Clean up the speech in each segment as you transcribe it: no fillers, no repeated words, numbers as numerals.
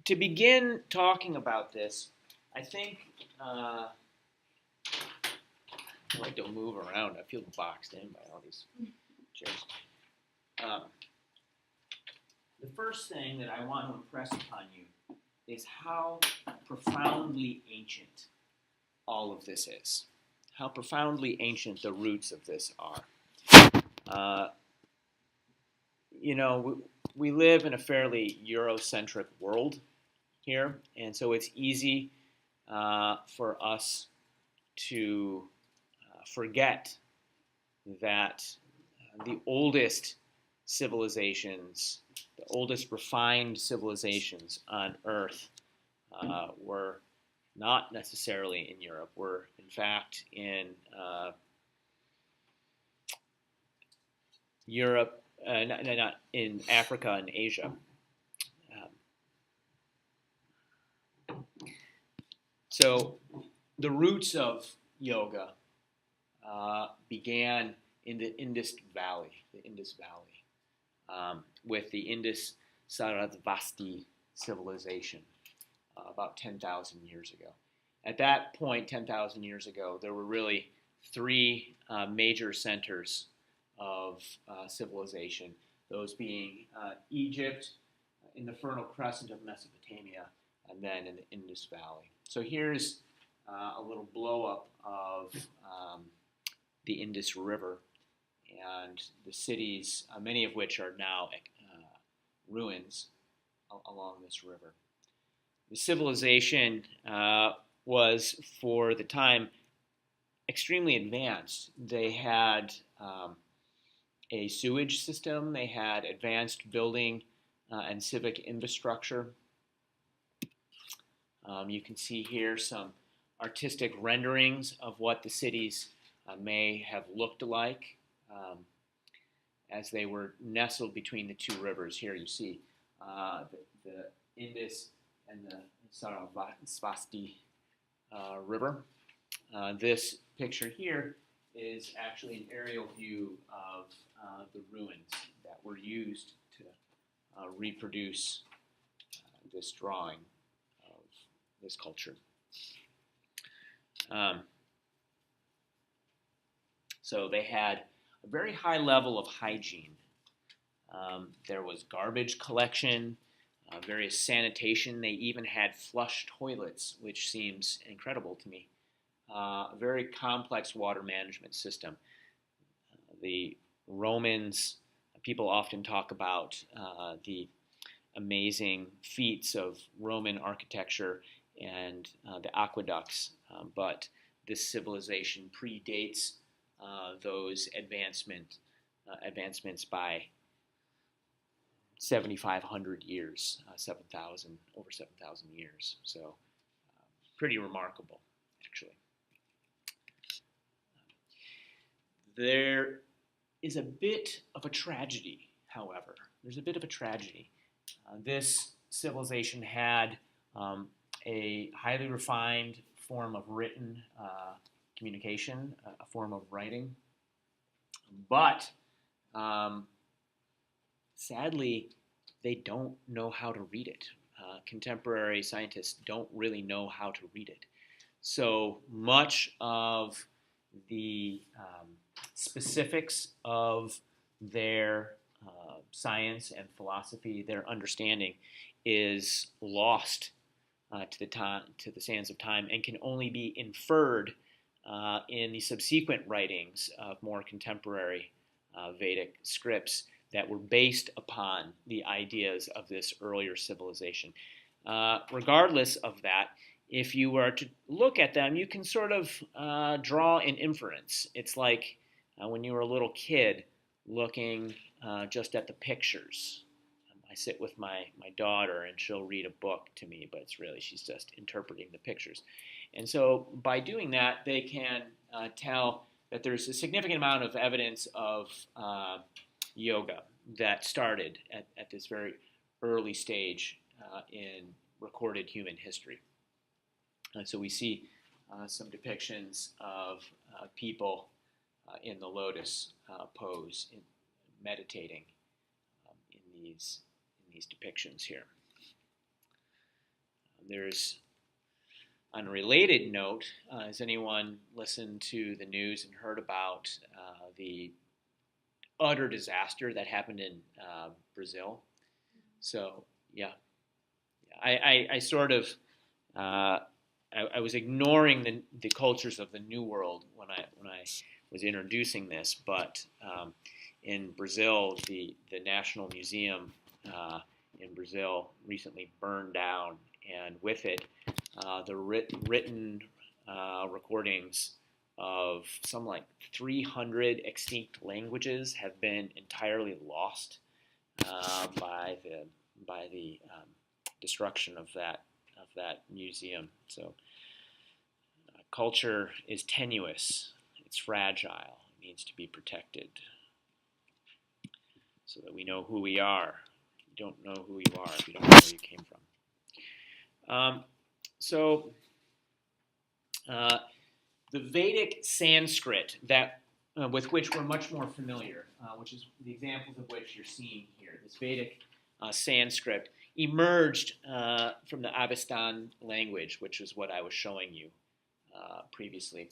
to begin talking about this, I think I like to move around. I feel boxed in by all these chairs. The first thing that I want to impress upon you is how profoundly ancient all of this is. How profoundly ancient the roots of this are. We live in a fairly Eurocentric world here, and so it's easy for us to forget that the oldest civilizations, the oldest refined civilizations on Earth were not necessarily in Europe, were in fact in Europe, not in Africa and Asia. So the roots of yoga began in the Indus Valley, with the Indus Sarasvati civilization about 10,000 years ago. At that point, 10,000 years ago, there were really three major centers of civilization, those being Egypt, in the Fertile Crescent of Mesopotamia, and then in the Indus Valley. So here's a little blow-up of the Indus River and the cities, many of which are now ruins along this river. The civilization was, for the time, extremely advanced. They had a sewage system, they had advanced building and civic infrastructure. You can see here some artistic renderings of what the cities may have looked like as they were nestled between the two rivers. Here you see the Indus and the Sarasvati River. This picture here is actually an aerial view of the ruins that were used to reproduce this drawing of this culture. So they had a very high level of hygiene. There was garbage collection, various sanitation. They even had flush toilets, which seems incredible to me. A very complex water management system. The Romans, people often talk about the amazing feats of Roman architecture and the aqueducts, but this civilization predates those advancements by 7,500 years, over 7,000 years. So pretty remarkable, actually. There is a bit of a tragedy, however. There's a bit of a tragedy. This civilization had a highly refined form of written communication, a form of writing, but sadly, they don't know how to read it. Contemporary scientists don't really know how to read it. So much of the specifics of their science and philosophy, their understanding, is lost to the sands of time and can only be inferred in the subsequent writings of more contemporary Vedic scripts that were based upon the ideas of this earlier civilization. Regardless of that, if you were to look at them, you can sort of draw an inference. It's like when you were a little kid looking just at the pictures. I sit with my daughter and she'll read a book to me, but it's really she's just interpreting the pictures. And so by doing that, they can tell that there's a significant amount of evidence of yoga that started at this very early stage in recorded human history. So we see some depictions of people in the lotus pose, meditating in these depictions here. There's, on a related note, has anyone listened to the news and heard about the utter disaster that happened in Brazil? So, yeah, I sort of I was ignoring the cultures of the New World when I was introducing this, but in Brazil, the National Museum in Brazil recently burned down, and with it, the written recordings of some like 300 extinct languages have been entirely lost by the destruction of that museum. So culture is tenuous, it's fragile, it needs to be protected so that we know who we are. You don't know who you are if you don't know where you came from. The Vedic Sanskrit that with which we're much more familiar, which is the examples of which you're seeing here, this Vedic Sanskrit emerged from the Avestan language, which is what I was showing you previously.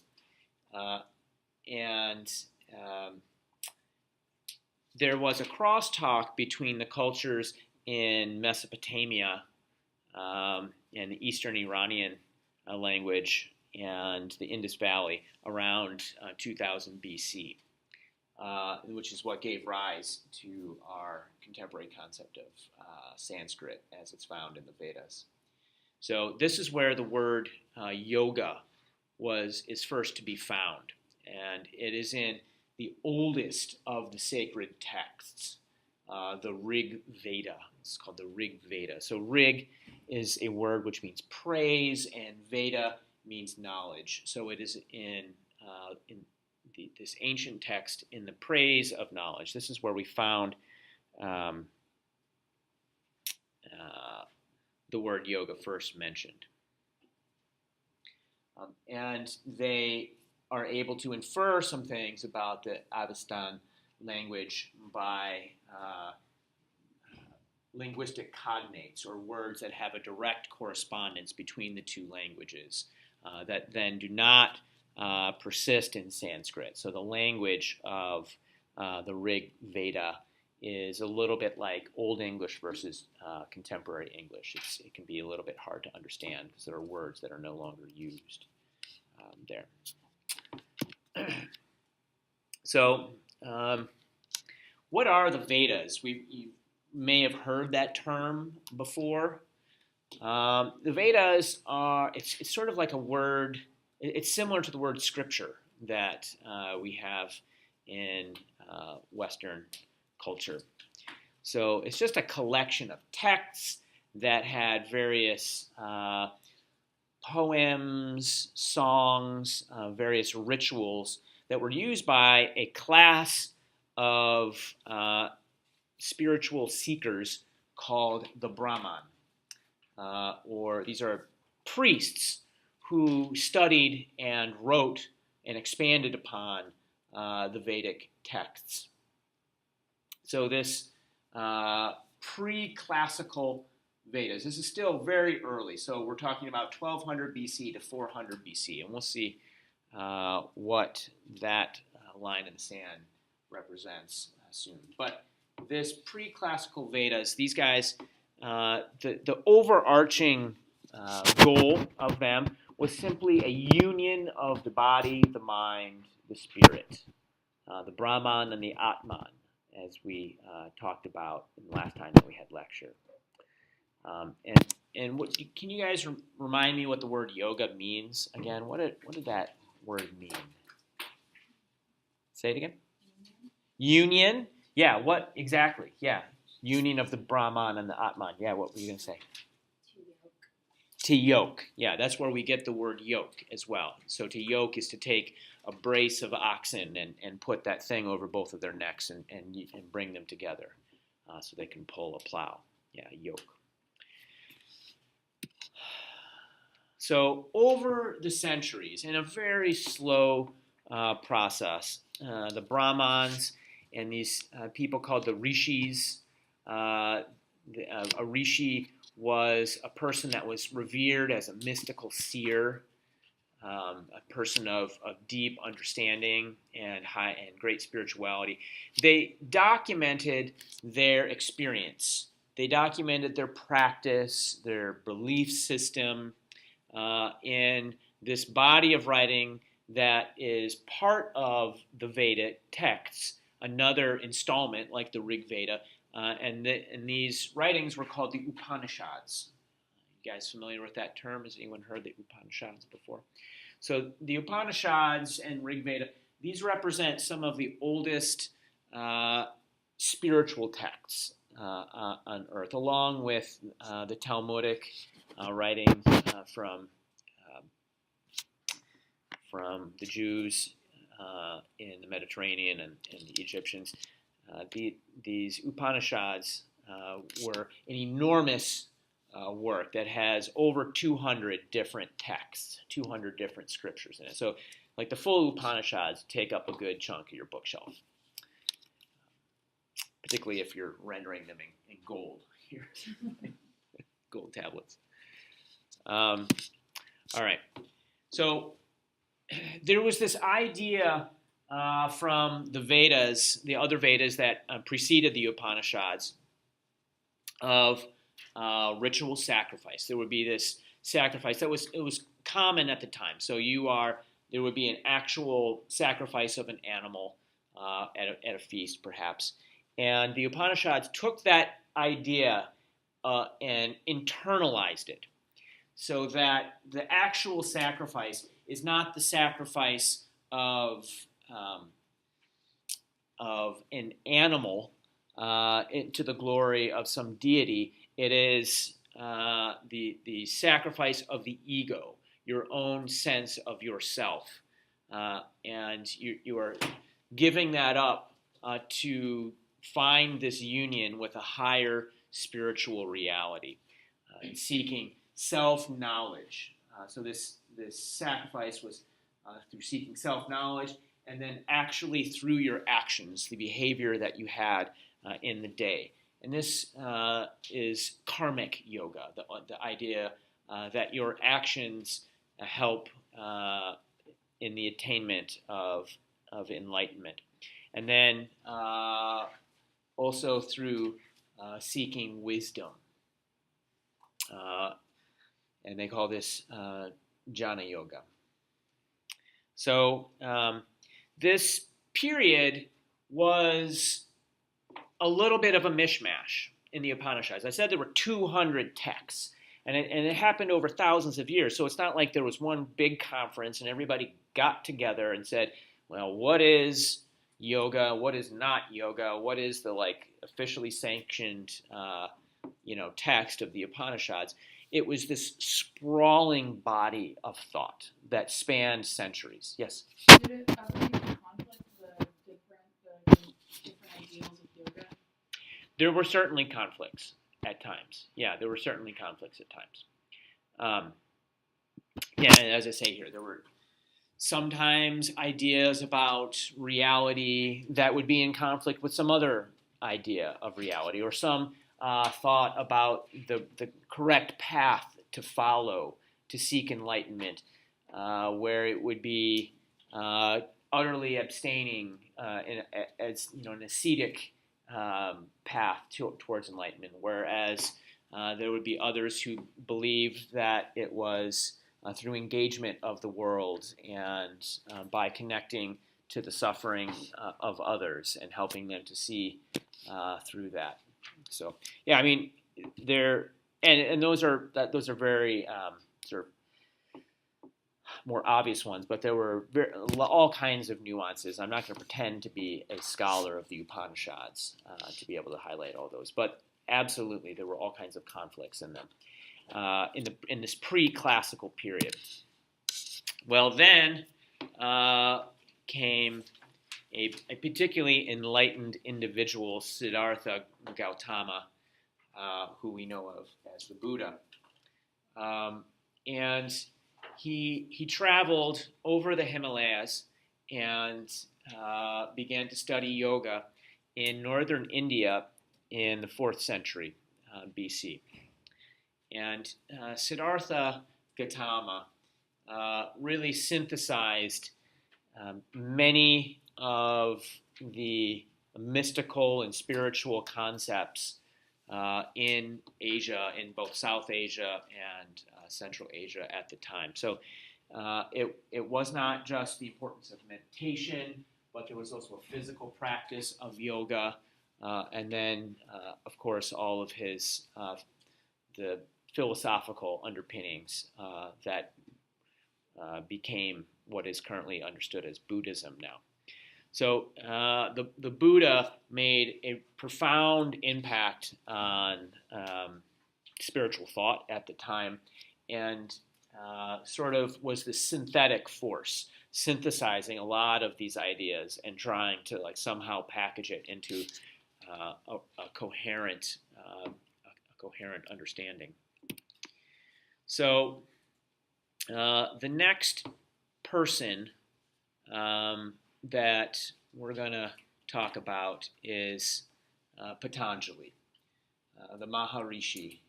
There was a crosstalk between the cultures in Mesopotamia and the Eastern Iranian language and the Indus Valley around 2000 BC, which is what gave rise to our contemporary concept of Sanskrit as it's found in the Vedas. So this is where the word yoga is first to be found, and it is in the oldest of the sacred texts, the Rig Veda. It's called the Rig Veda. So Rig is a word which means praise, and Veda means knowledge. So it is in this ancient text in the praise of knowledge. This is where we found the word yoga first mentioned. And they are able to infer some things about the Avestan language by linguistic cognates, or words that have a direct correspondence between the two languages that then do not persist in Sanskrit. So the language of the Rig Veda is a little bit like Old English versus contemporary English. It can be a little bit hard to understand because there are words that are no longer used there. So, what are the Vedas? You may have heard that term before. The Vedas are, it's sort of like a word, it's similar to the word scripture that we have in Western culture. So it's just a collection of texts that had various poems, songs, various rituals that were used by a class of spiritual seekers called the Brahman. Or these are priests who studied and wrote and expanded upon the Vedic texts. So this pre-classical Vedas, this is still very early, so we're talking about 1200 BC to 400 BC, and we'll see what that line in the sand represents soon. But this pre-classical Vedas, these guys, the overarching goal of them was simply a union of the body, the mind, the spirit, the Brahman and the Atman, as we talked about the last time that we had lecture. And what, can you guys remind me what the word yoga means again? What did that word mean? Say it again. Union. Yeah. What exactly? Yeah. Union of the Brahman and the Atman. Yeah. What were you going to say? To yoke. Yeah. That's where we get the word yoke as well. So to yoke is to take a brace of oxen and put that thing over both of their necks and bring them together so they can pull a plow. Yeah. Yoke. So over the centuries, in a very slow process, the Brahmans and these people called the rishis, a rishi was a person that was revered as a mystical seer, a person of deep understanding and great spirituality. They documented their experience. They documented their practice, their belief system in this body of writing that is part of the Vedic texts, another installment like the Rig Veda, and these writings were called the Upanishads. You guys familiar with that term? Has anyone heard the Upanishads before? So the Upanishads and Rig Veda, these represent some of the oldest spiritual texts on earth, along with the Talmudic writings from the Jews in the Mediterranean and the Egyptians. These Upanishads were an enormous work that has over 200 different texts, 200 different scriptures in it. So, like the full Upanishads take up a good chunk of your bookshelf, particularly if you're rendering them in gold here, gold tablets. All right. So there was this idea from the Vedas, the other Vedas that preceded the Upanishads, of ritual sacrifice. There would be this sacrifice it was common at the time. So there would be an actual sacrifice of an animal at a feast, perhaps. And the Upanishads took that idea and internalized it, so that the actual sacrifice is not the sacrifice of an animal to the glory of some deity. It is the sacrifice of the ego, your own sense of yourself, and you are giving that up to find this union with a higher spiritual reality, and seeking self-knowledge. So this sacrifice was through seeking self-knowledge, and then actually through your actions, the behavior that you had in the day. And this is karmic yoga, the idea that your actions help in the attainment of enlightenment. And then also through seeking wisdom. And they call this jnana yoga. So this period was a little bit of a mishmash in the Upanishads. I said there were 200 texts, and it happened over thousands of years. So it's not like there was one big conference and everybody got together and said, well, what is yoga? What is not yoga? What is the officially sanctioned text of the Upanishads? It was this sprawling body of thought that spanned centuries. Yes? Did it ever even conflict the different ideals of yoga? There were certainly conflicts at times. Yeah, there were certainly conflicts at times. And as I say here, there were sometimes ideas about reality that would be in conflict with some other idea of reality, or some thought about the correct path to follow to seek enlightenment, where it would be utterly abstaining as an ascetic path towards enlightenment, whereas there would be others who believed that it was through engagement of the world and by connecting to the suffering of others and helping them to see through that. So yeah, I mean, those are very sort of more obvious ones, but there were all kinds of nuances. I'm not going to pretend to be a scholar of the Upanishads to be able to highlight all those, but absolutely there were all kinds of conflicts in them in this pre-classical period. Well, then came a particularly enlightened individual, Siddhartha Gautama, who we know of as the Buddha, and he traveled over the Himalayas and began to study yoga in northern India in the 4th century BC. And Siddhartha Gautama really synthesized many of the mystical and spiritual concepts in Asia, in both South Asia and Central Asia at the time. So it was not just the importance of meditation, but there was also a physical practice of yoga, and then, of course, all of his the philosophical underpinnings that became what is currently understood as Buddhism now. So the Buddha made a profound impact on spiritual thought at the time, and sort of was the synthetic force, synthesizing a lot of these ideas and trying to like somehow package it into a coherent understanding. So the next person that we're going to talk about is Patanjali, the Maharishi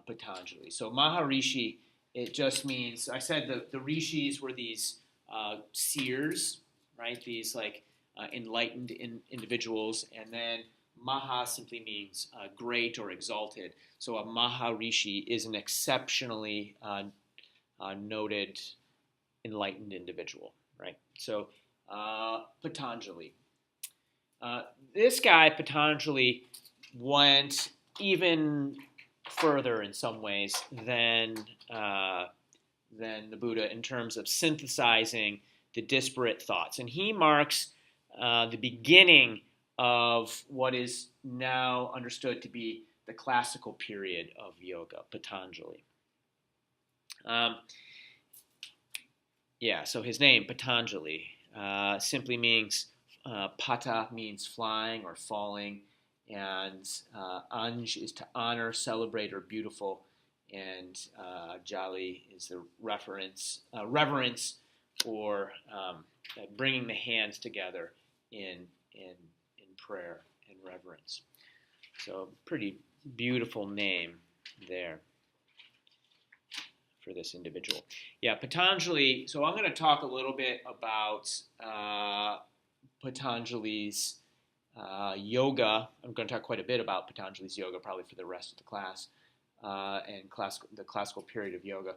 Patanjali. So Maharishi, it just means, I said the rishis were these seers, right? These like enlightened individuals, and then Maha simply means great or exalted. So a Maharishi is an exceptionally noted enlightened individual, right? So Patanjali. This guy, Patanjali, went even further in some ways than the Buddha in terms of synthesizing the disparate thoughts. And he marks the beginning of what is now understood to be the classical period of yoga, Patanjali. So his name, Patanjali, simply means, pata means flying or falling, and anj is to honor, celebrate, or beautiful, and jali is the reverence or bringing the hands together in prayer and reverence. So pretty beautiful name there for this individual. Yeah, Patanjali, so I'm going to talk a little bit about Patanjali's yoga. I'm going to talk quite a bit about Patanjali's yoga probably for the rest of the class and the classical period of yoga.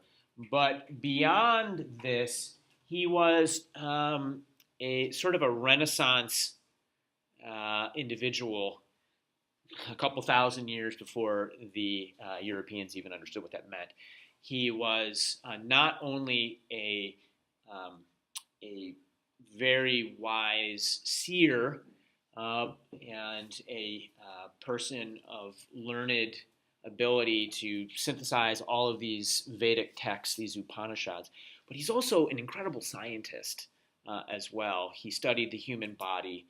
But beyond this, he was a sort of a Renaissance individual a couple thousand years before the Europeans even understood what that meant. He was not only a very wise seer and a person of learned ability to synthesize all of these Vedic texts, these Upanishads, but he's also an incredible scientist as well. He studied the human body.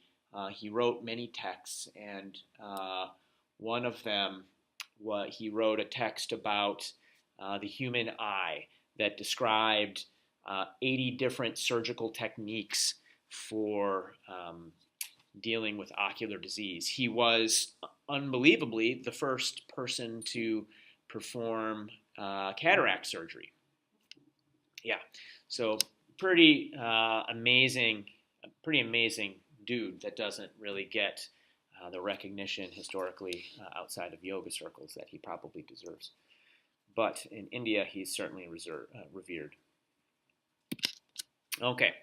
He wrote many texts, and one of them, he wrote a text about the human eye that described 80 different surgical techniques for dealing with ocular disease. He was unbelievably the first person to perform cataract surgery. Yeah, so pretty amazing dude that doesn't really get the recognition historically outside of yoga circles that he probably deserves. But in India, he's certainly revered. Okay,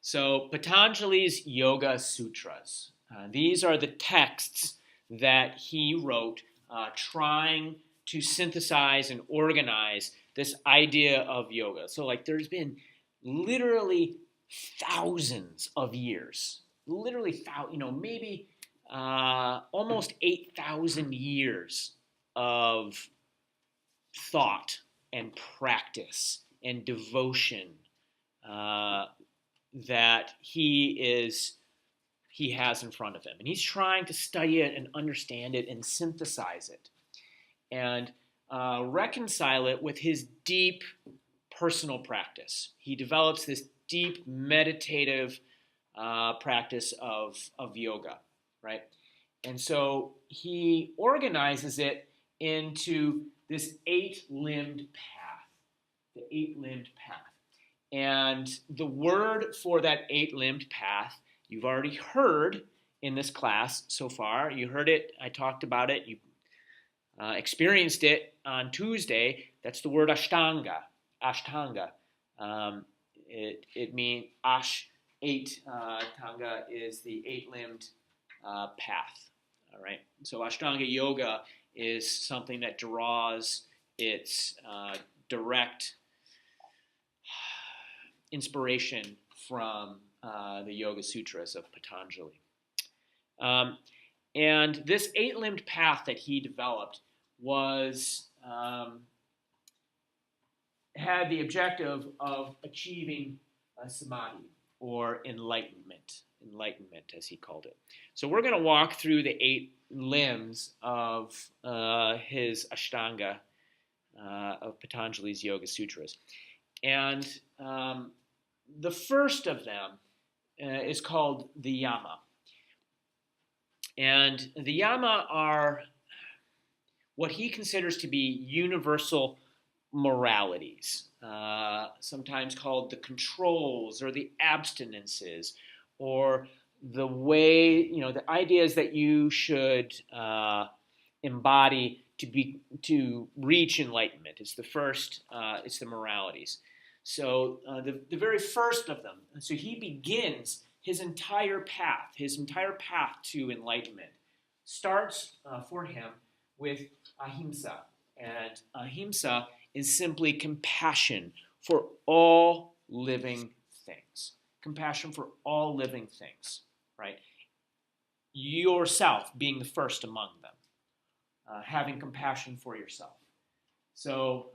so Patanjali's Yoga Sutras. These are the texts that he wrote trying to synthesize and organize this idea of yoga. So like there's been literally thousands of years, maybe almost 8,000 years of thought and practice and devotion that he has in front of him. And he's trying to study it and understand it and synthesize it and reconcile it with his deep personal practice. He develops this deep meditative practice of yoga, right? And so he organizes it into this eight-limbed path, the eight-limbed path. And the word for that eight-limbed path, you've already heard in this class so far. You heard it, I talked about it, you experienced it on Tuesday. That's the word Ashtanga. Ashtanga. It means eight. Tanga is the eight-limbed path. All right. So Ashtanga yoga is something that draws its direct inspiration from the Yoga Sutras of Patanjali. And this eight-limbed path that he developed was had the objective of achieving samadhi, or enlightenment, as he called it. So we're going to walk through the eight limbs of his Ashtanga, of Patanjali's Yoga Sutras. And the first of them is called the Yama. And the Yama are what he considers to be universal moralities, sometimes called the controls or the abstinences, or the way, the ideas that you should embody to reach enlightenment. It's the first, it's the moralities. So the very first of them, so he begins his entire path to enlightenment starts for him with ahimsa. And ahimsa is simply compassion for all living things. Compassion for all living things, right? Yourself being the first among them. Having compassion for yourself. So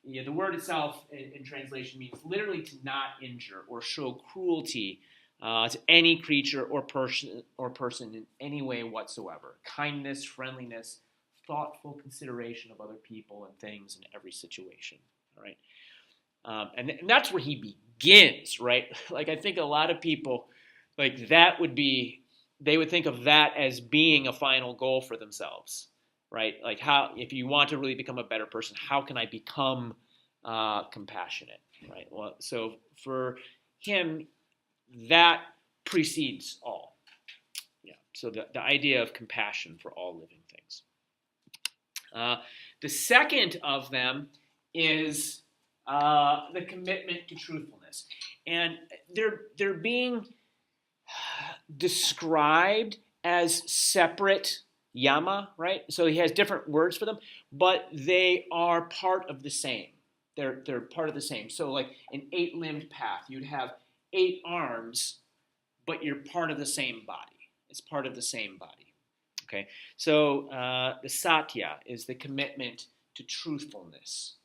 the word itself in translation means literally to not injure or show cruelty to any creature or person in any way whatsoever. Kindness, friendliness, thoughtful consideration of other people and things in every situation. All right, and that's where he begins, right? Like, I think a lot of people, like, that would be, they would think of that as being a final goal for themselves, right? Like, how, if you want to really become a better person, how can I become compassionate, right? Well, so for him, that precedes all. Yeah. So the idea of compassion for all living things. The second of them is the commitment to truthfulness, and they're being described as separate yama, right? So he has different words for them, but they are part of the same. They're part of the same. So, like an eight-limbed path, you'd have 8 arms, but you're part of the same body. It's part of the same body. Okay, so the satya is the commitment to truthfulness,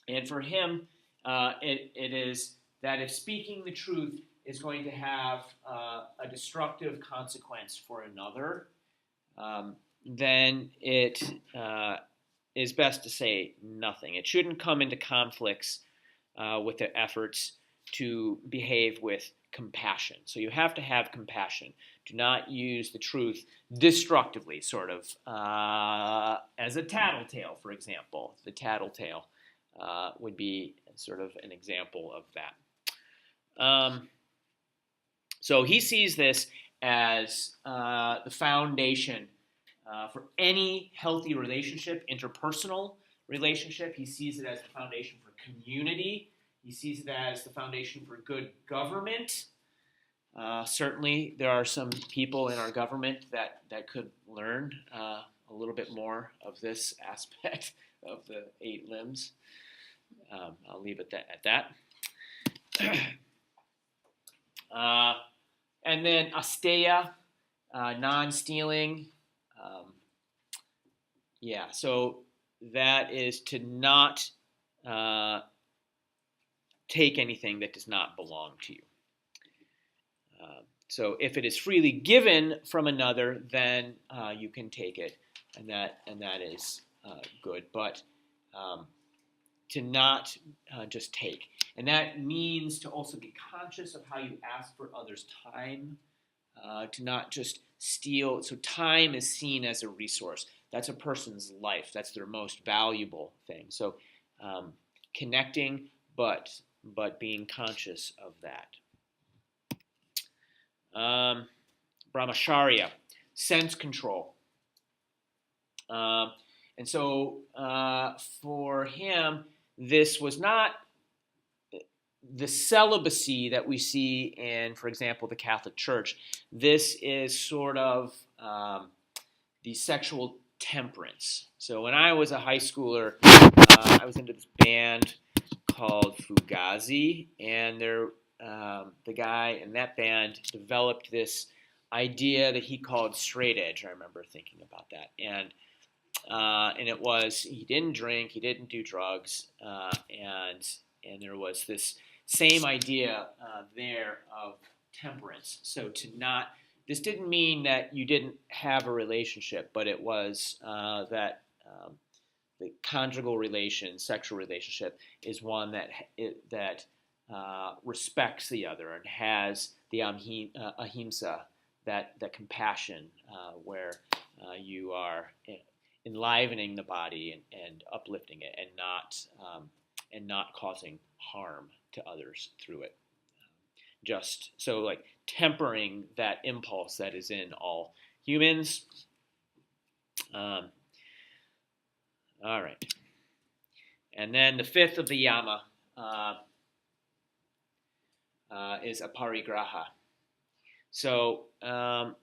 and for him, it is that if speaking the truth is going to have a destructive consequence for another, then it is best to say nothing. It shouldn't come into conflicts with their efforts to behave with compassion. So you have to have compassion. Do not use the truth destructively, sort of, as a tattletale, for example. The tattletale would be sort of an example of that. So he sees this as the foundation for any healthy relationship, interpersonal relationship. He sees it as the foundation for community. He sees it as the foundation for good government. Certainly, there are some people in our government that could learn a little bit more of this aspect of the 8 limbs. I'll leave it at that. And then asteya, non-stealing. So that is to not take anything that does not belong to you. So if it is freely given from another, then you can take it, and that is good. But to not just take, and that means to also be conscious of how you ask for others' time, to not just steal. So time is seen as a resource. that's a person's life. That's their most valuable thing. So connecting, but being conscious of that. Brahmacharya, sense control. And so for him, this was not the celibacy that we see in, for example, the Catholic Church. This is sort of the sexual temperance. So when I was a high schooler, I was into this band called Fugazi, and the guy in that band developed this idea that he called straight edge. I remember thinking about that, and it was, he didn't drink, he didn't do drugs, and there was this same idea there of temperance. So this didn't mean that you didn't have a relationship, but it was that the conjugal relation, sexual relationship, is one that respects the other and has the ahimsa, that compassion, where you are enlivening the body and uplifting it, and not causing harm to others through it. Just so, like, tempering that impulse that is in all humans. All right. And then the fifth of the yama is aparigraha. So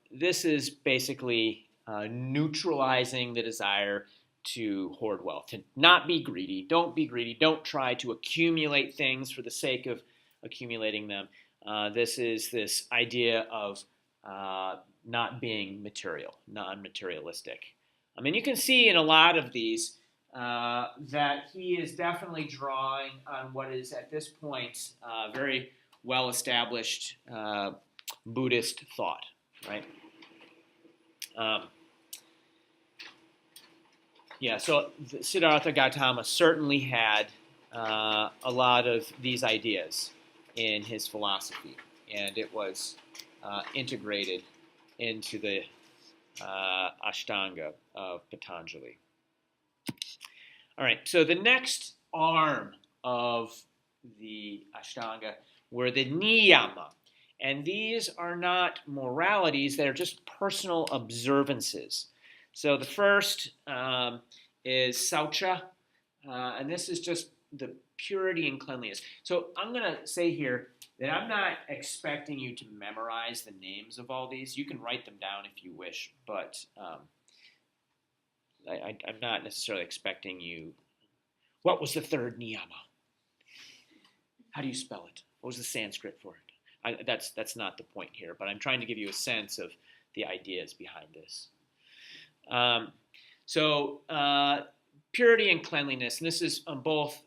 this is basically neutralizing the desire to hoard wealth, to not be greedy. Don't be greedy. Don't try to accumulate things for the sake of accumulating them. This is this idea of not being material, non-materialistic. I mean, you can see in a lot of these that he is definitely drawing on what is at this point very well-established Buddhist thought, right? So Siddhartha Gautama certainly had a lot of these ideas in his philosophy, and it was integrated into the Ashtanga of Patanjali. All right, so the next arm of the Ashtanga were the niyama, and these are not moralities, they're just personal observances. So the first is saucha, and this is just the purity and cleanliness. So I'm going to say here that I'm not expecting you to memorize the names of all these. You can write them down if you wish, but I'm not necessarily expecting you. What was the third niyama? How do you spell it? What was the Sanskrit for it? That's not the point here, but I'm trying to give you a sense of the ideas behind this. Purity and cleanliness, and this is on both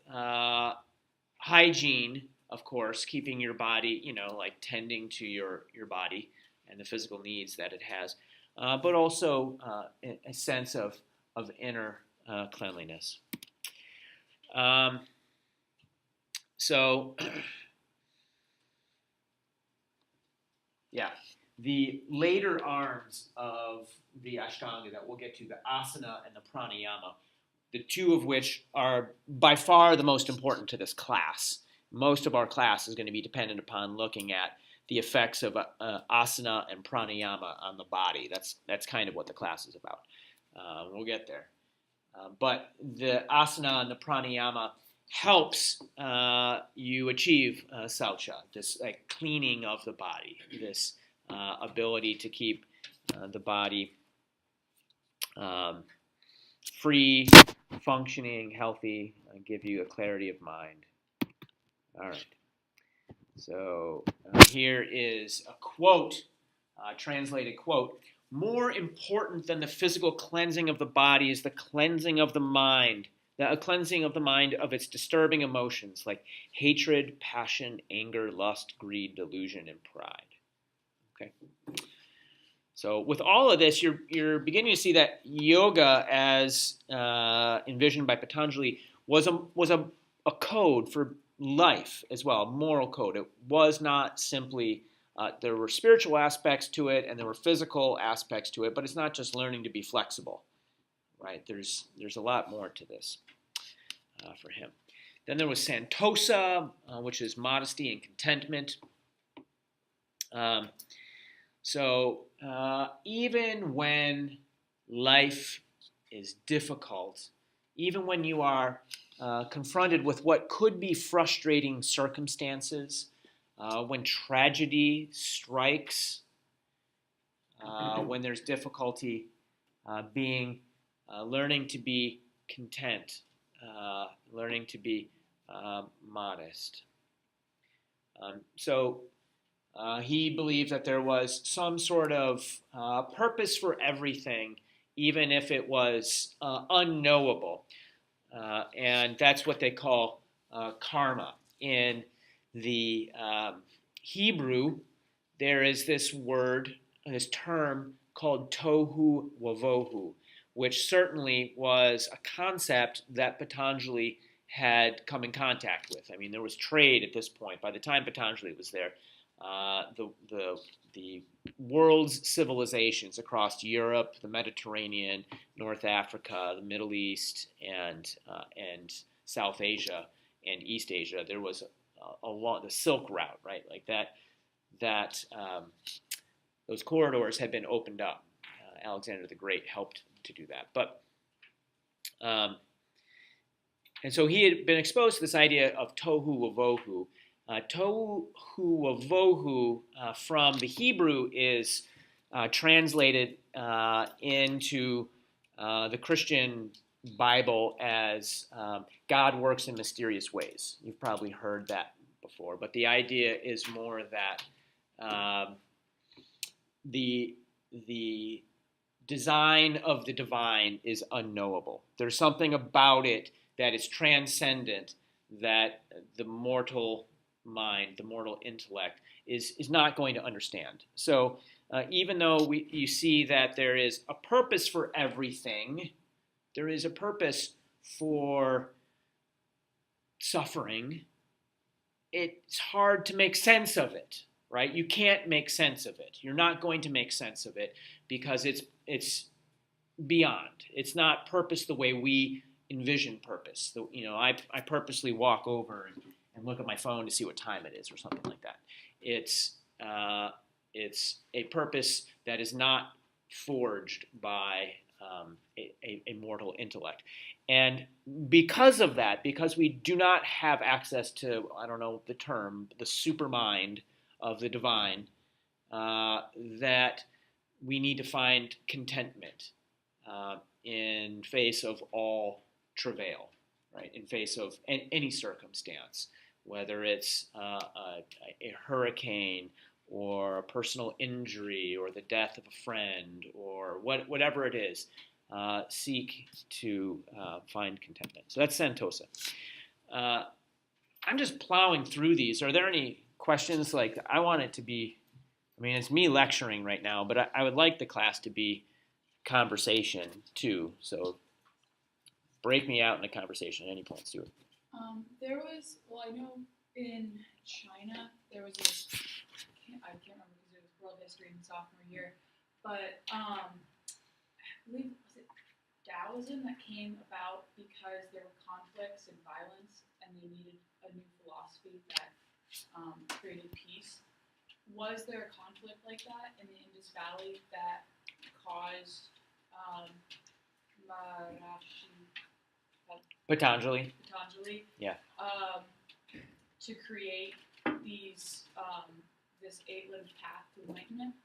hygiene, of course, keeping your body, like tending to your body and the physical needs that it has, but also a sense of inner cleanliness. The later arms of the Ashtanga that we'll get to, the Asana and the Pranayama, the two of which are by far the most important to this class. Most of our class is going to be dependent upon looking at the effects of Asana and Pranayama on the body. That's kind of what the class is about. We'll get there. But the Asana and the Pranayama helps you achieve saucha, this cleaning of the body, this ability to keep the body free, functioning, healthy, and give you a clarity of mind. All right. So here is a quote, translated quote. More important than the physical cleansing of the body is the cleansing of the mind. A cleansing of the mind of its disturbing emotions like hatred, passion, anger, lust, greed, delusion, and pride. Okay. So with all of this, you're beginning to see that yoga, as envisioned by Patanjali, was a code for life as well, a moral code. It was not simply there were spiritual aspects to it and there were physical aspects to it, but it's not just learning to be flexible, right? There's a lot more to this for him. Then there was Santosa, which is modesty and contentment. So even when life is difficult, even when you are confronted with what could be frustrating circumstances, when tragedy strikes, when there's difficulty, learning to be content, learning to be modest. So he believed that there was some sort of purpose for everything, even if it was unknowable. And that's what they call karma. In the Hebrew, there is this word, this term called tohu wavohu, which certainly was a concept that Patanjali had come in contact with. I mean, there was trade at this point. By the time Patanjali was there, the world's civilizations across Europe, the Mediterranean, North Africa, the Middle East, and South Asia and East Asia, there was the Silk Route, right? Like that those corridors had been opened up. Alexander the Great helped to do that. But and so he had been exposed to this idea of tohu wavohu. Tohu wavohu from the Hebrew is translated into the Christian Bible as God works in mysterious ways. You've probably heard that before, but the idea is more that the design of the divine is unknowable. There's something about it that is transcendent, that the mortal mind, the mortal intellect, is not going to understand. So even though you see that there is a purpose for everything, there is a purpose for suffering, it's hard to make sense of it, right? You can't make sense of it. You're not going to make sense of it because it's beyond. It's not purpose the way we envision purpose. I purposely walk over and look at my phone to see what time it is or something like that. It's a purpose that is not forged by a mortal intellect. And because of that, because we do not have access to, I don't know the term, the supermind of the divine, that we need to find contentment in face of all travail, right? In face of any circumstance, whether it's a hurricane or a personal injury or the death of a friend or whatever it is, seek to find contentment. So that's Santosa. I'm just plowing through these. Are there any questions? Like, I want it to be, I mean, it's me lecturing right now, but I would like the class to be conversation too. So break me out in a conversation at any point, Stuart. I know in China, there was this, I can't remember because it was world history in sophomore year, but I believe, was it Taoism that came about because there were conflicts and violence and they needed a new philosophy that created peace. Was there a conflict like that in the Indus Valley that caused Patanjali? Yeah. To create these this 8-limbed path to enlightenment?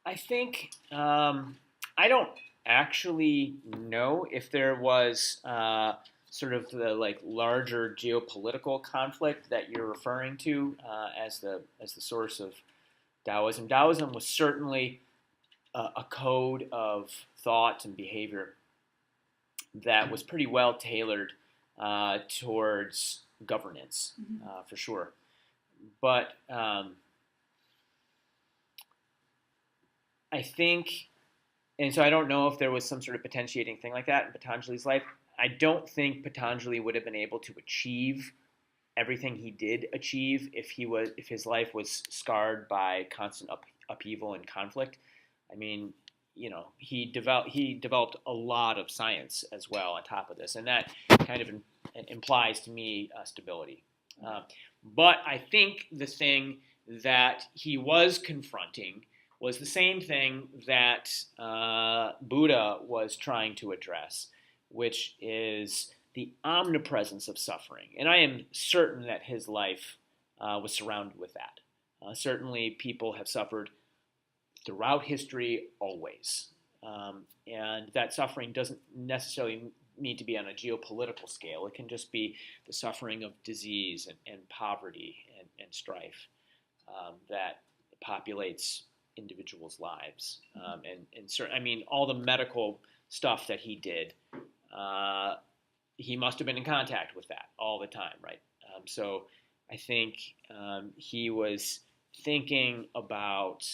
I think I don't actually know if there was sort of the like larger geopolitical conflict that you're referring to as the source of Taoism. Taoism was certainly a code of thought and behavior that was pretty well tailored towards governance, for sure. But I think, and so I don't know if there was some sort of potentiating thing like that in Patanjali's life. I don't think Patanjali would have been able to achieve everything he did achieve if his life was scarred by constant upheaval and conflict. I mean, he developed a lot of science as well on top of this, and that kind of implies to me stability. But I think the thing that he was confronting was the same thing that Buddha was trying to address, which is the omnipresence of suffering. And I am certain that his life was surrounded with that. Certainly, people have suffered throughout history always. And that suffering doesn't necessarily need to be on a geopolitical scale. It can just be the suffering of disease and poverty and strife that populates individuals' lives. All the medical stuff that he did, he must have been in contact with that all the time, right? So I think he was thinking about,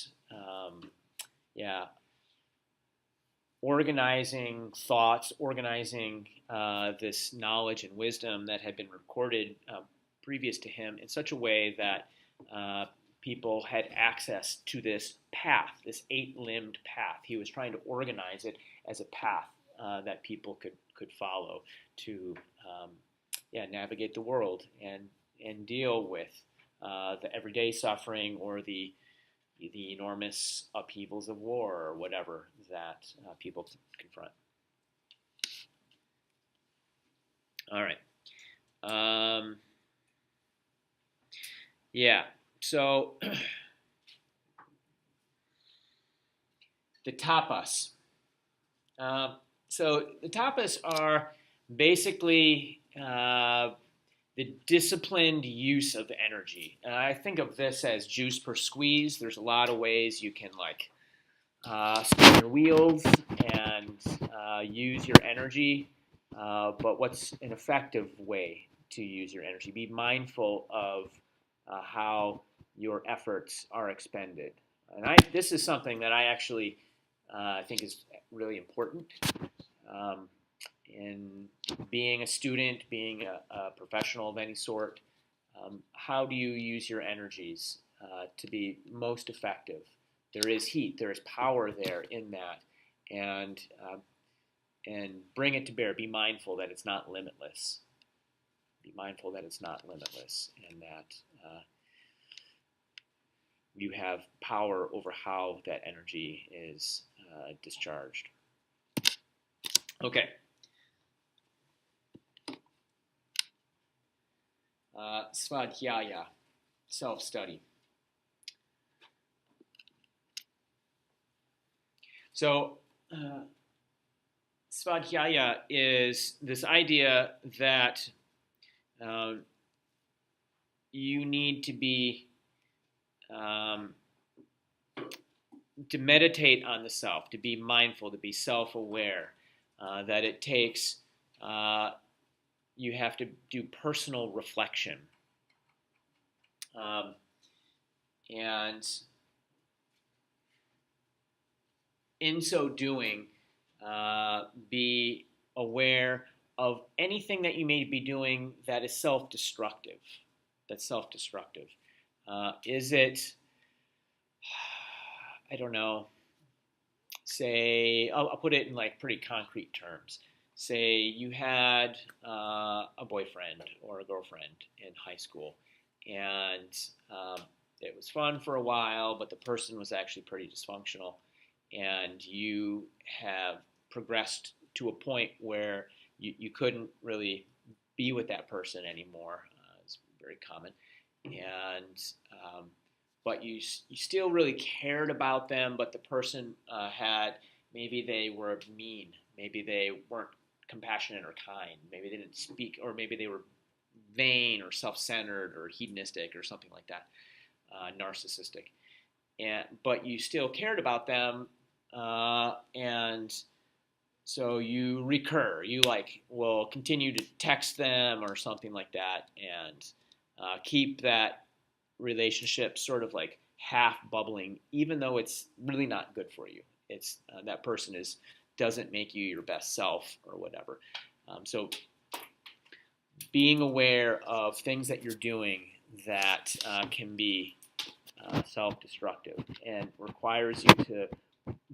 organizing thoughts, organizing this knowledge and wisdom that had been recorded previous to him in such a way that people had access to this path, this 8-limbed path. He was trying to organize it as a path that people could follow to navigate the world and deal with the everyday suffering or the enormous upheavals of war or whatever that people confront. All right. So the tapas. So the tapas are basically the disciplined use of energy. I think of this as juice per squeeze. There's a lot of ways you can spin your wheels and use your energy. But what's an effective way to use your energy? Be mindful of how your efforts are expended. And this is something that I actually think is really important. In being a student, being a professional of any sort, how do you use your energies to be most effective? There is heat, there is power there in that, and bring it to bear. Be mindful that it's not limitless. Be mindful that it's not limitless, and that you have power over how that energy is discharged. Okay. Svadhyaya, self-study. So, svadhyaya is this idea that you need to be to meditate on the self, to be mindful, to be self-aware, that it takes you have to do personal reflection. And in so doing, be aware of anything that you may be doing that is self-destructive. Is it, I don't know, say, I'll put it in pretty concrete terms. Say you had a boyfriend or a girlfriend in high school, and it was fun for a while, but the person was actually pretty dysfunctional, and you have progressed to a point where you couldn't really be with that person anymore. It's very common, and but you still really cared about them, but the person maybe they were mean, maybe they weren't compassionate or kind, maybe they didn't speak, or maybe they were vain or self-centered or hedonistic or something like that, narcissistic. But you still cared about them, and so you recur. You will continue to text them or something like that, and keep that relationship sort of half bubbling, even though it's really not good for you. It's that person doesn't make you your best self or whatever. So being aware of things that you're doing that can be self-destructive and requires you to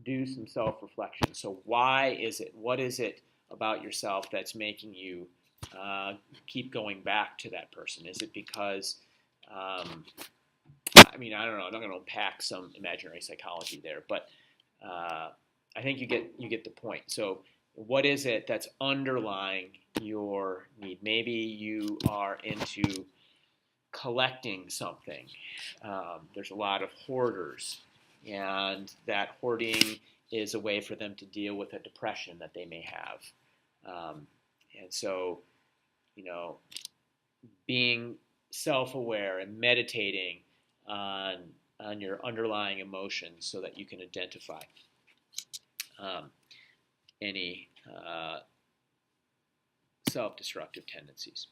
do some self-reflection. So why is it? What is it about yourself that's making you keep going back to that person? Is it because, I mean, I don't know. I'm not going to unpack some imaginary psychology there, but I think you get the point. So what is it that's underlying your need? Maybe you are into collecting something. There's a lot of hoarders, and that hoarding is a way for them to deal with a depression that they may have. And so, being self-aware and meditating on your underlying emotions so that you can identify any self-destructive tendencies.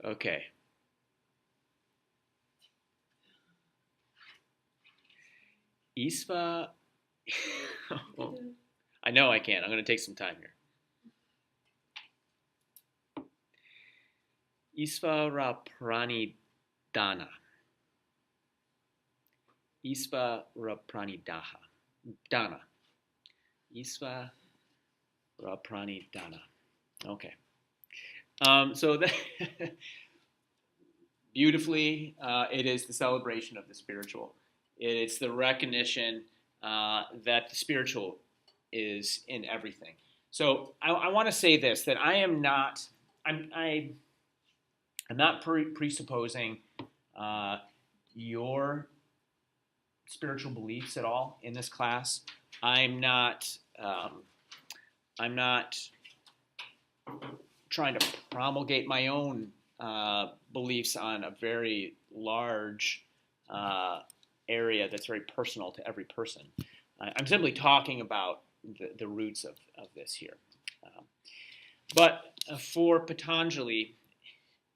Okay. Isva. Oh, I know I can. I'm going to take some time here. Isvara Pranidhana. Isvara Pranidaha. Dana. Isvara Pranidhana. Okay. So that beautifully, it is the celebration of the spiritual. It's the recognition that the spiritual is in everything. So I want to say this, that I'm not presupposing your spiritual beliefs at all in this class. I'm not trying to promulgate my own beliefs on a very large area that's very personal to every person. I'm simply talking about the roots of this here. But for Patanjali,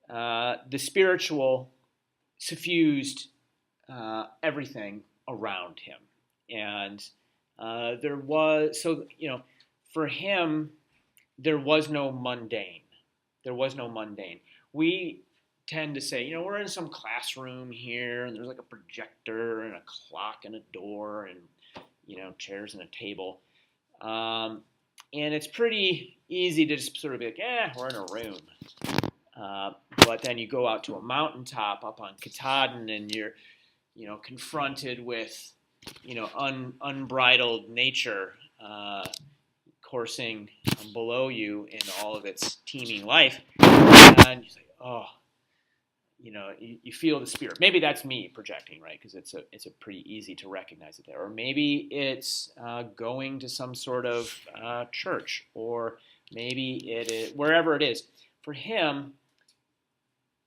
the spiritual suffused everything around him. And for him, there was no mundane. There was no mundane. We tend to say, we're in some classroom here, and there's like a projector and a clock and a door and, chairs and a table. And it's pretty easy to just sort of be like, we're in a room. But then you go out to a mountaintop up on Katahdin, and you're, confronted with, unbridled nature coursing below you in all of its teeming life. And you say, you feel the spirit. Maybe that's me projecting, right? Because it's a pretty easy to recognize it there. Or maybe it's going to some sort of church, or maybe it is wherever it is. For him,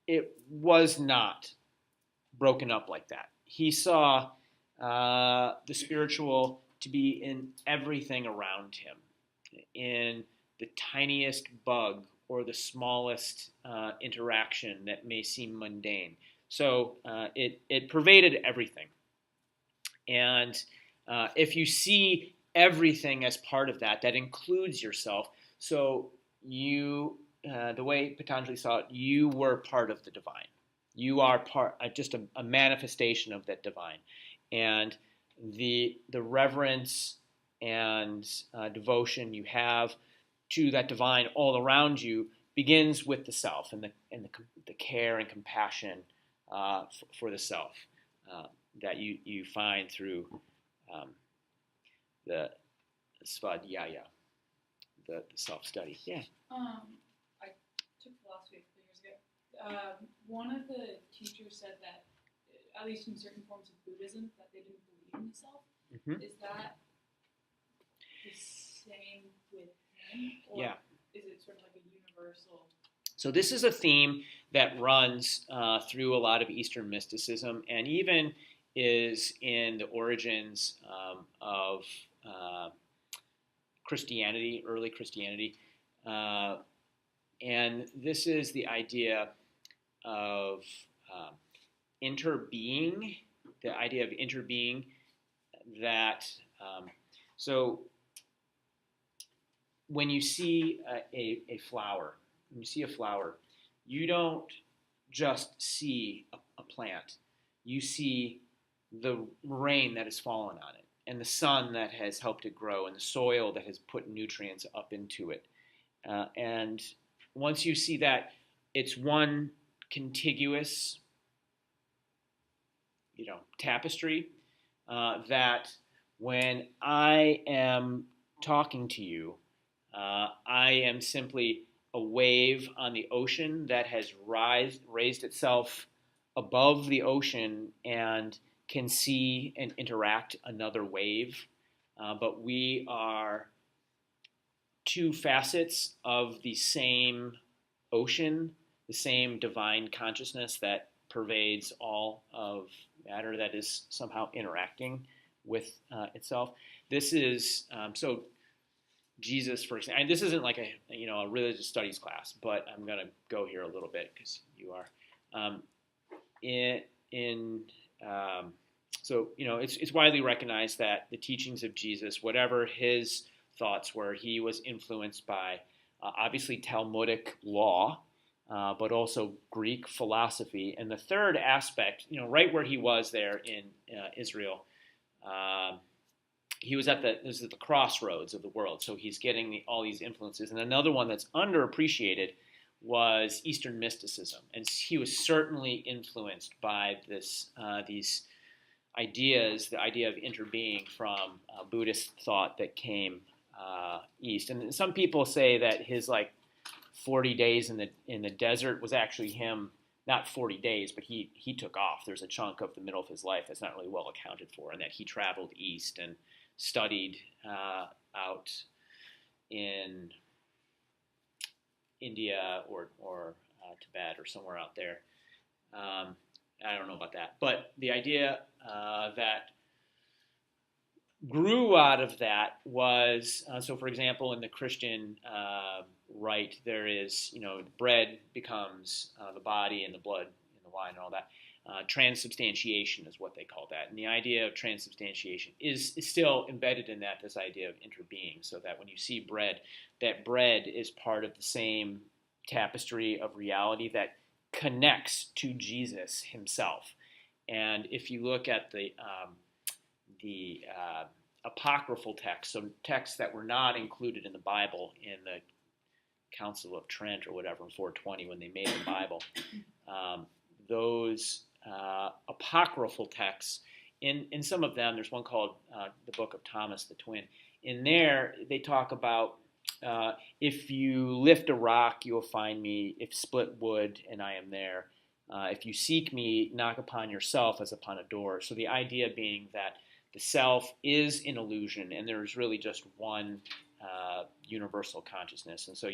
it was not broken up like that. He saw the spiritual to be in everything around him, in the tiniest bug or the smallest interaction that may seem mundane. So it pervaded everything. And if you see everything as part of that, that includes yourself. So the way Patanjali saw it, you were part of the divine. You are just a manifestation of that divine. And the reverence and devotion you have to that divine all around you begins with the self and the care and compassion for the self that you find through the svadhyaya, the self-study. Yeah. I took philosophy a few years ago. One of the teachers said that, at least in certain forms of Buddhism, that they didn't believe in the self. Mm-hmm. Is that the same with him? Or is it sort of like a universal? So this is a theme that runs through a lot of Eastern mysticism, and even is in the origins of Christianity, early Christianity. And this is the idea of interbeing, the idea of interbeing, that so when you see a flower, when you see a flower, you don't just see a plant. You see the rain that has fallen on it, and the sun that has helped it grow, and the soil that has put nutrients up into it. And once you see that, it's one contiguous, tapestry that when I am talking to you, I am simply a wave on the ocean that has raised itself above the ocean and can see and interact another wave. But we are two facets of the same ocean, the same divine consciousness that pervades all of matter that is somehow interacting with itself. This is so Jesus, for example, and this isn't like a religious studies class, but I'm going to go here a little bit because you are. It's widely recognized that the teachings of Jesus, whatever his thoughts were, he was influenced by obviously Talmudic law, but also Greek philosophy. And the third aspect, right where he was there in Israel, he was at the crossroads of the world. So he's getting all these influences. And another one that's underappreciated was Eastern mysticism. And he was certainly influenced by these ideas, the idea of interbeing from Buddhist thought that came east. And some people say that his 40 days in the desert was actually him, not 40 days, but he took off. There's a chunk of the middle of his life that's not really well accounted for, and that he traveled east and studied out in India or Tibet or somewhere out there. I don't know about that. But the idea that grew out of that was, so for example, in the Christian rite, there is, bread becomes the body and the blood and the wine and all that. Transubstantiation is what they call that. And the idea of transubstantiation is still embedded in that, this idea of interbeing, so that when you see bread, that bread is part of the same tapestry of reality that connects to Jesus himself. And if you look at the apocryphal texts, so texts that were not included in the Bible in the Council of Trent or whatever in 420 when they made the Bible, those apocryphal texts, in some of them, there's one called the Book of Thomas the Twin. In there, they talk about if you lift a rock, you will find me. If split wood, and I am there. If you seek me, knock upon yourself as upon a door. So the idea being that the self is an illusion, and there is really just one universal consciousness. And so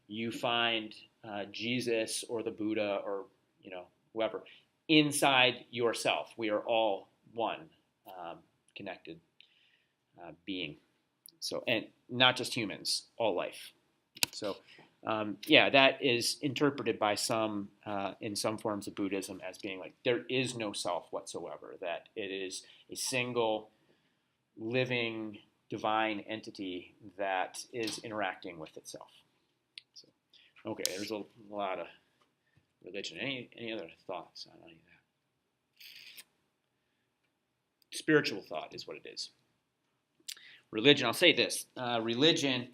you find Jesus or the Buddha or whoever inside yourself. We are all one connected being. So, and not just humans, all life. So, that is interpreted by some in some forms of Buddhism as being like there is no self whatsoever, that it is a single living divine entity that is interacting with itself. So, okay, there's a lot of religion. Any other thoughts on any of that? Spiritual thought is what it is. Religion, I'll say this. Religion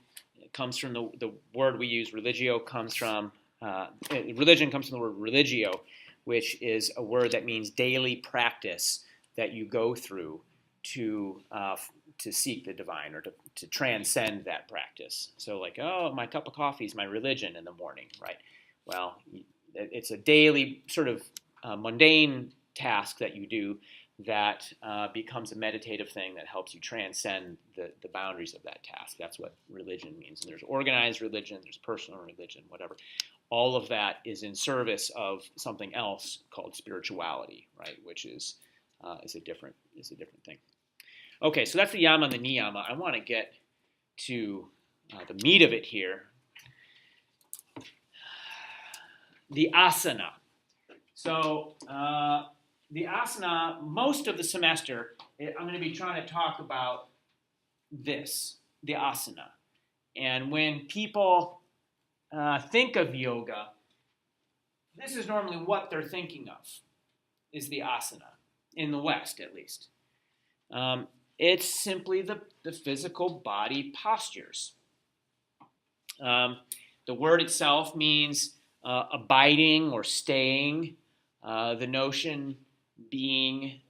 comes from the word we use. Religion comes from the word religio, which is a word that means daily practice that you go through to seek the divine or to transcend that practice. So my cup of coffee is my religion in the morning, right? Well, it's a daily sort of mundane task that you do that becomes a meditative thing that helps you transcend the boundaries of that task. That's what religion means. And there's organized religion, there's personal religion, whatever. All of that is in service of something else called spirituality, right? Which is a different thing. Okay, so that's the yama and the niyama. I want to get to the meat of it here. The asana. So the asana, most of the semester, I'm going to be trying to talk about this, the asana. And when people think of yoga, this is normally what they're thinking of, is the asana, in the West at least. It's simply the physical body postures. The word itself means abiding or staying, the notion being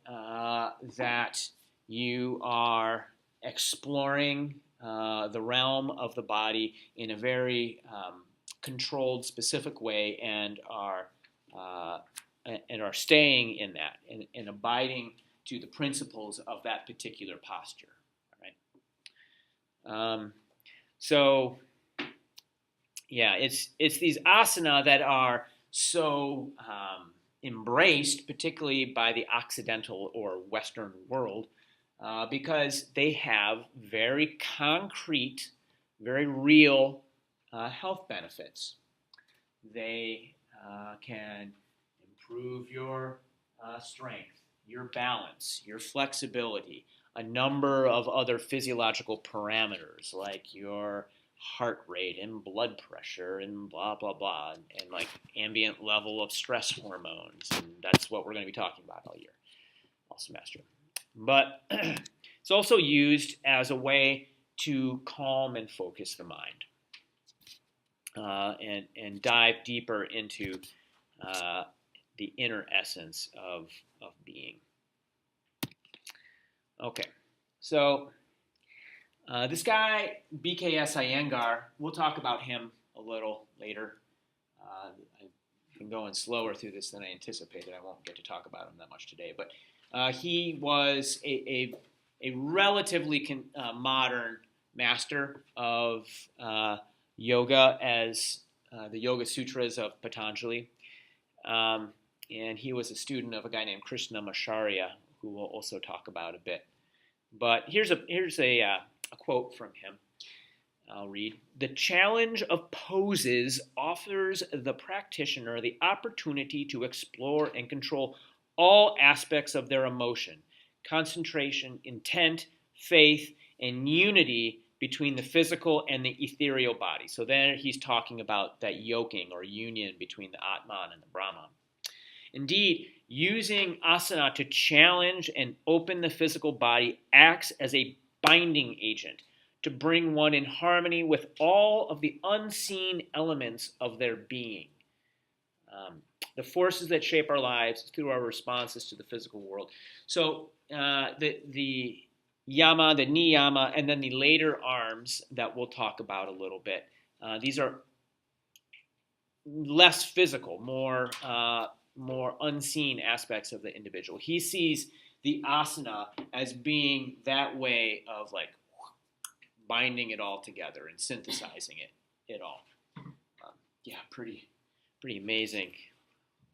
that you are exploring the realm of the body in a very controlled, specific way, and are staying in that and abiding to the principles of that particular posture. All right. So yeah, it's these asana that are so embraced, particularly by the Occidental or Western world, because they have very concrete, very real health benefits. They can improve your strength, your balance, your flexibility, a number of other physiological parameters like your heart rate and blood pressure and blah, blah, blah, and like ambient level of stress hormones. And that's what we're going to be talking about all year, all semester. But it's also used as a way to calm and focus the mind and dive deeper into the inner essence of being. Okay, so this guy, BKS Iyengar, we'll talk about him a little later. I've been going slower through this than I anticipated. I won't get to talk about him that much today. But he was a relatively modern master of yoga as the Yoga Sutras of Patanjali. And he was a student of a guy named Krishnamacharya, who we'll also talk about a bit. But here's a quote from him. I'll read. "The challenge of poses offers the practitioner the opportunity to explore and control all aspects of their emotion, concentration, intent, faith, and unity between the physical and the ethereal body." So then he's talking about that yoking or union between the Atman and the Brahman. "Indeed, using asana to challenge and open the physical body acts as a binding agent to bring one in harmony with all of the unseen elements of their being. The forces that shape our lives through our responses to the physical world." So the yama, the niyama, and then the later arms that we'll talk about a little bit. These are less physical, more unseen aspects of the individual. He sees the asana as being that way of like binding it all together and synthesizing it all. Yeah, pretty amazing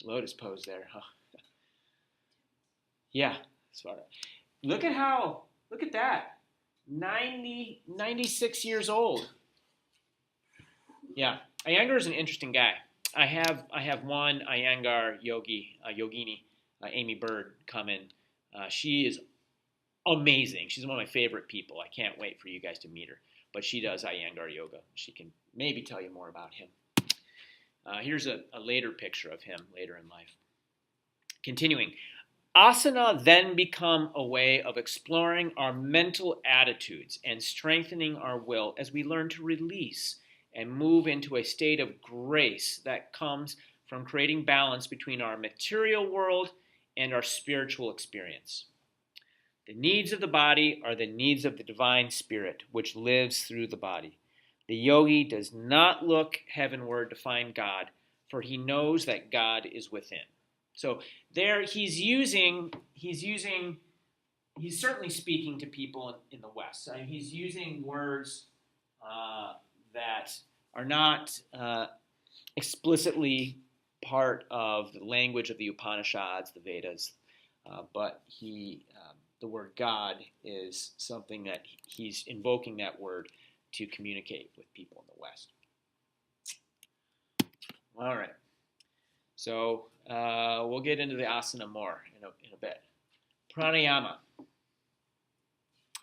lotus pose there, huh? Yeah, look at that, 96 years old. Yeah, Iyengar is an interesting guy. I have one Iyengar yogini, Amy Bird, come in. She is amazing. She's one of my favorite people. I can't wait for you guys to meet her. But she does Iyengar yoga. She can maybe tell you more about him. Here's a later picture of him later in life. Continuing. Asana then become a way of exploring our mental attitudes and strengthening our will as we learn to release and move into a state of grace that comes from creating balance between our material world and our spiritual experience. The needs of the body are the needs of the divine spirit, which lives through the body. The yogi does not look heavenward to find God, for he knows that God is within. So there he's certainly speaking to people in the West. I mean, he's using words that are not explicitly part of the language of the Upanishads, the Vedas, but the word God is something that he's invoking that word to communicate with people in the West. All right. So we'll get into the asana more in a bit. Pranayama.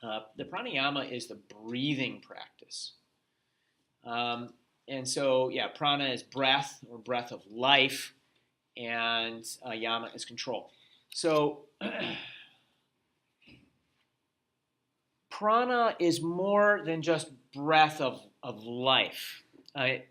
The pranayama is the breathing practice. And so, yeah, prana is breath or breath of life, and yama is control. So prana is more than just breath of life. I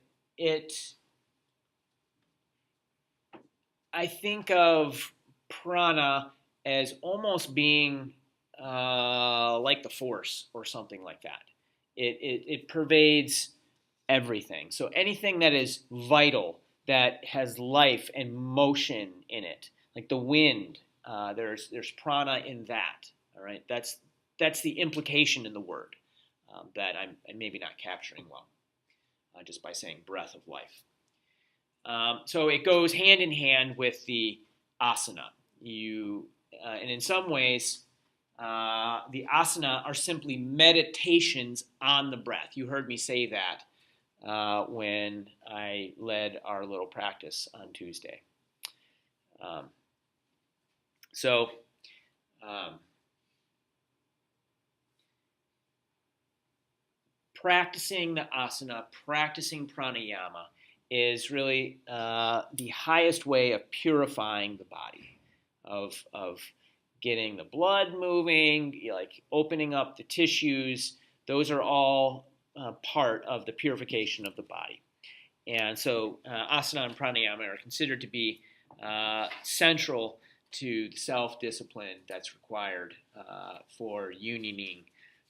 think of prana as almost being like the force or something like that. It pervades everything. So anything that is vital, that has life and motion in it, like the wind, there's prana in that. All right, that's the implication in the word that I'm maybe not capturing well, just by saying breath of life. So it goes hand in hand with the asana. And in some ways, the asana are simply meditations on the breath. You heard me say that when I led our little practice on Tuesday. Practicing the asana, practicing pranayama is really the highest way of purifying the body, of getting the blood moving, like opening up the tissues. Those are all part of the purification of the body. And so asana and pranayama are considered to be central to the self-discipline that's required for unioning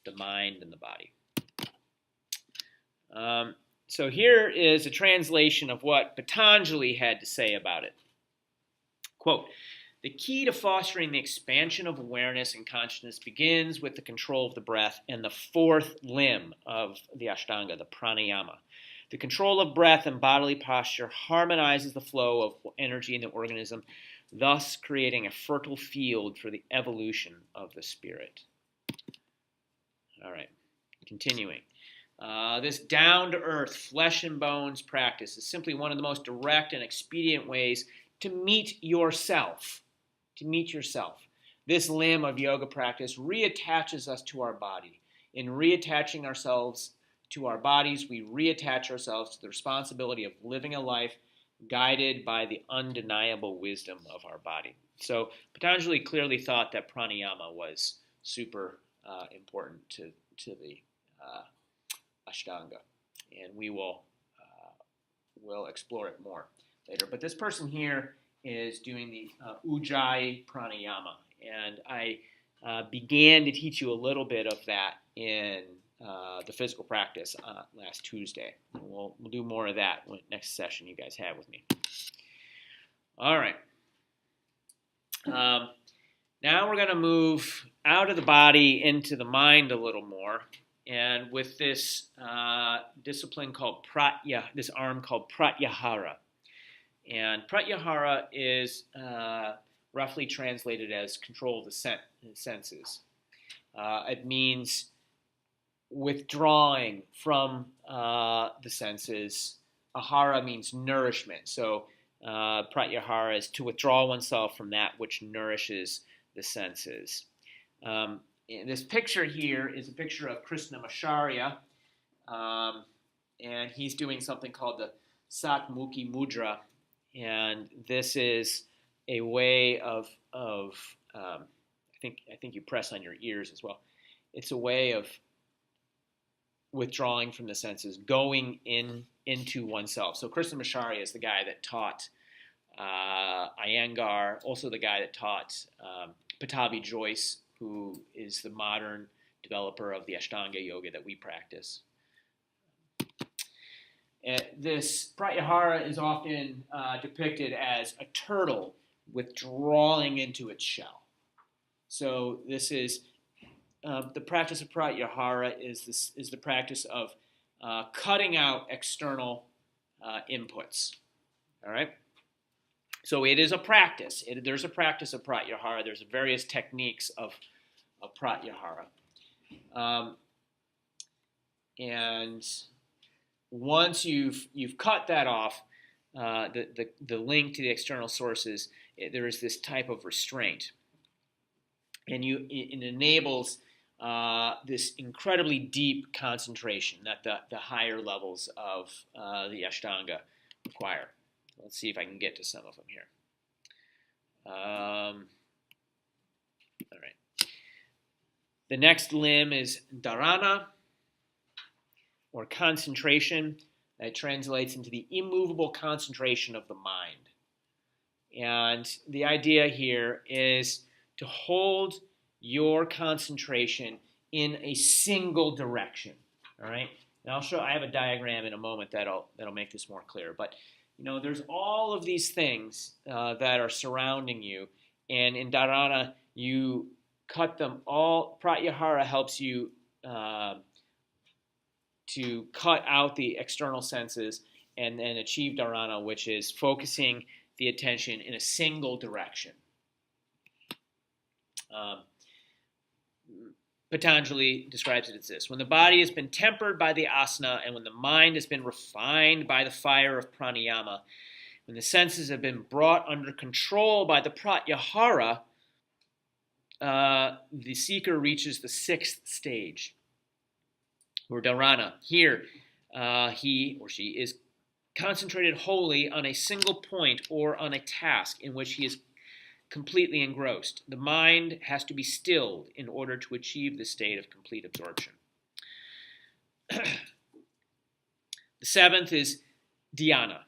the mind and the body. So here is a translation of what Patanjali had to say about it. Quote, "The key to fostering the expansion of awareness and consciousness begins with the control of the breath and the fourth limb of the Ashtanga, the pranayama. The control of breath and bodily posture harmonizes the flow of energy in the organism, thus creating a fertile field for the evolution of the spirit." All right, continuing. This down-to-earth, flesh and bones practice is simply one of the most direct and expedient ways to meet yourself. To meet yourself. This limb of yoga practice reattaches us to our body. In reattaching ourselves to our bodies, we reattach ourselves to the responsibility of living a life guided by the undeniable wisdom of our body. So Patanjali clearly thought that pranayama was super important to the Ashtanga, and we will explore it more later. But this person here is doing the Ujjayi Pranayama, and I began to teach you a little bit of that in the physical practice last Tuesday. We'll do more of that next session you guys have with me. All right. Now we're going to move out of the body into the mind a little more. And with this discipline called this arm called pratyahara. And pratyahara is roughly translated as control of the senses. It means withdrawing from the senses. Ahara means nourishment. So pratyahara is to withdraw oneself from that which nourishes the senses. This picture here is a picture of Krishnamacharya, and he's doing something called the Satmukhi Mudra, and this is a way of I think you press on your ears as well. It's a way of withdrawing from the senses, going into oneself. So Krishnamacharya is the guy that taught Iyengar, also the guy that taught Pattabhi Jois, who is the modern developer of the Ashtanga yoga that we practice. This pratyahara is often depicted as a turtle withdrawing into its shell. So this is the practice of pratyahara is the practice of cutting out external inputs. All right. So it is a practice. There's a practice of pratyahara. There's various techniques of pratyahara. And once you've cut that off, the link to the external sources, there is this type of restraint, and it enables this incredibly deep concentration that the higher levels of the Ashtanga require. Let's see if I can get to some of them here. All right. The next limb is dharana, or concentration. That translates into the immovable concentration of the mind. And the idea here is to hold your concentration in a single direction. All right. And I have a diagram in a moment that'll make this more clear. But there's all of these things that are surrounding you, and in dharana you cut them all. Pratyahara helps you to cut out the external senses and then achieve dharana, which is focusing the attention in a single direction. Patanjali describes it as this: when the body has been tempered by the asana, and when the mind has been refined by the fire of pranayama, when the senses have been brought under control by the pratyahara, the seeker reaches the sixth stage, or dharana. Here, he or she is concentrated wholly on a single point or on a task in which he is completely engrossed. The mind has to be stilled in order to achieve the state of complete absorption. The seventh is dhyana.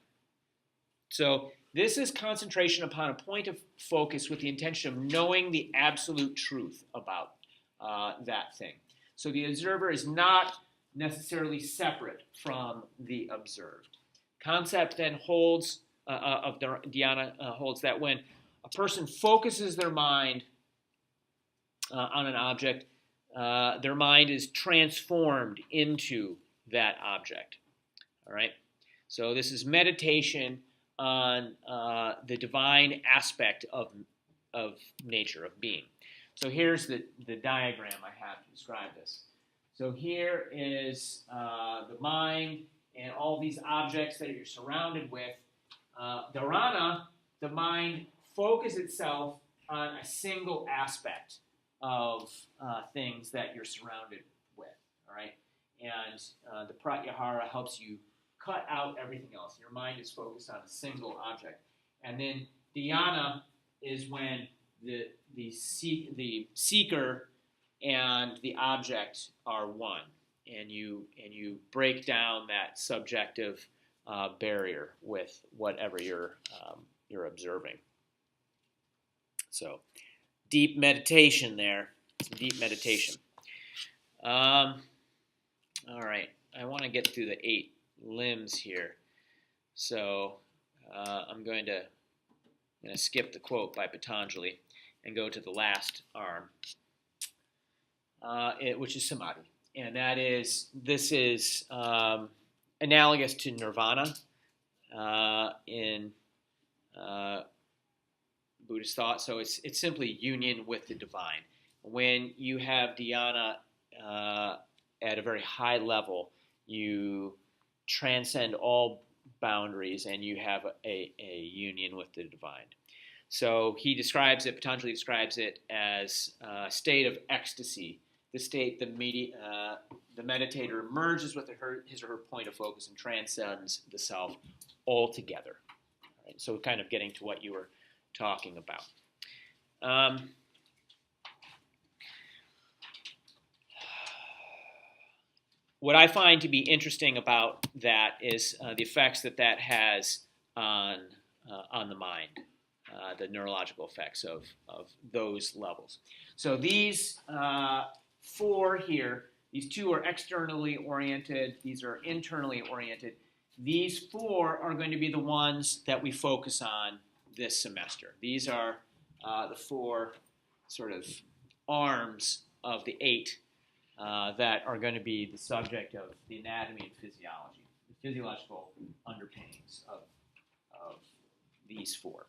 So this is concentration upon a point of focus with the intention of knowing the absolute truth about that thing. So the observer is not necessarily separate from the observed. Concept then holds, of dhyana holds that when a person focuses their mind on an object, their mind is transformed into that object. All right? So this is meditation on the divine aspect of nature, of being. So here's the diagram I have to describe this. So here is the mind and all these objects that you're surrounded with. Dharana, the mind focuses itself on a single aspect of things that you're surrounded with, all right? And the pratyahara helps you cut out everything else. Your mind is focused on a single object. And then dhyana is when the seeker and the object are one, and you break down that subjective barrier with whatever you're observing. So, deep meditation there. Some deep meditation. All right. I want to get through the 8 limbs here. So, I'm going to skip the quote by Patanjali and go to the last arm, which is samadhi. And this is analogous to nirvana in Buddhist thought. So it's simply union with the divine. When you have dhyana at a very high level, you transcend all boundaries and you have a union with the divine. So Patanjali describes it as a state of ecstasy, the state the meditator merges with his or her point of focus and transcends the self altogether. All right, so kind of getting to what you were talking about. What I find to be interesting about that is the effects that has on the mind, the neurological effects of those levels. So these 4 here, these 2 are externally oriented, these are internally oriented. These 4 are going to be the ones that we focus on this semester. These are the 4 sort of arms of the 8 that are going to be the subject of the anatomy and physiology, the physiological underpinnings of these 4.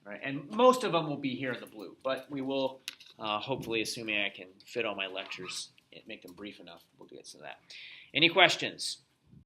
Right? And most of them will be here in the blue, but we will, hopefully, assuming I can fit all my lectures and make them brief enough, we'll get to that. Any questions?